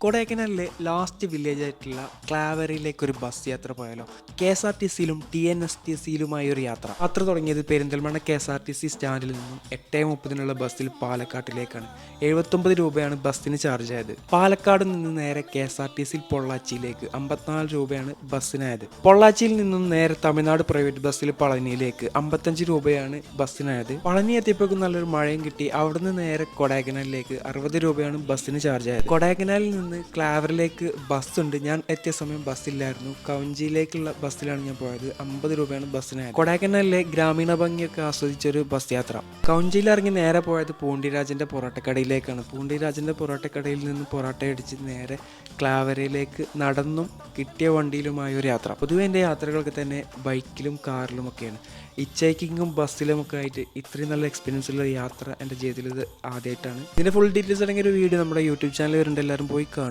കൊടൈക്കനാലിലെ last village ആയിട്ടുള്ള ക്ലാവറിയിലേക്ക് ഒരു bus യാത്ര പോയാലോ? KSRTCയിലും TNSTCയിലുമായി ഒരു യാത്ര തുടങ്ങിയത് പെരിന്തൽമണ്ണ KSRTC സ്റ്റാൻഡിൽ നിന്നും 8:30 ബസ്സിൽ പാലക്കാട്ടിലേക്കാണ്. 79 രൂപയാണ് ബസ്സിന് ചാർജ് ആയത്. പാലക്കാട് നിന്ന് നേരെ KSRTCയിൽ പൊള്ളാച്ചിയിലേക്ക് 54 രൂപയാണ് ബസ്സിനായത്. പൊള്ളാച്ചിയിൽ നിന്നും നേരെ തമിഴ്നാട് പ്രൈവറ്റ് ബസ്സിൽ പളനിയിലേക്ക് 55 രൂപയാണ് ബസ്സിനായത്. പളനി എത്തിയപ്പോഴേക്കും നല്ലൊരു മഴയും കിട്ടി. അവിടുന്ന് നേരെ കൊടൈക്കനാലിലേക്ക് 60 രൂപയാണ് ബസ്സിന് ചാർജ് ആയത്. കൊടൈക്കനാലിൽ നിന്ന് ക്ലാവറിലേക്ക് ബസ്സുണ്ട്. ഞാൻ എത്തിയ സമയം ബസ്സില്ലായിരുന്നു. കവഞ്ചിയിലേക്കുള്ള ബസ്സിലാണ് ഞാൻ പോയത്. 50 രൂപയാണ് ബസ്സിനായത്. കൊടൈക്കനാലിലെ ഗ്രാമീണ ഭംഗിയൊക്കെ ആസ്വദിച്ചൊരു ബസ് യാത്ര. കവഞ്ചിയിൽ ഇറങ്ങി നേരെ പോയത് പൂണ്ടിരാജന്റെ പൊറോട്ടക്കടയിലേക്കാണ്. പൂണ്ടിരാജന്റെ പൊറോട്ടക്കടയിൽ നിന്ന് പൊറോട്ട അടിച്ച് നേരെ ക്ലാവറയിലേക്ക് നടന്നും കിട്ടിയ വണ്ടിയിലുമായ ഒരു യാത്ര. പൊതുവെ എൻ്റെ യാത്രകളൊക്കെ തന്നെ ബൈക്കിലും കാറിലും ഒക്കെയാണ്. ഹിച്ച് ബസ്സിലുമൊക്കെ ആയിട്ട് ഇത്രയും നല്ല എക്സ്പീരിയൻസ് ഉള്ള യാത്ര എൻ്റെ ജീവിതത്തിൽ ഇത് ആദ്യമായിട്ടാണ്. ഇതിൻ്റെ ഫുൾ ഡീറ്റെയിൽസ് അടങ്ങിയ ഒരു വീഡിയോ നമ്മുടെ യൂട്യൂബ് ചാനൽ വരുന്നുണ്ട്. എല്ലാവരും പോയി കാണും.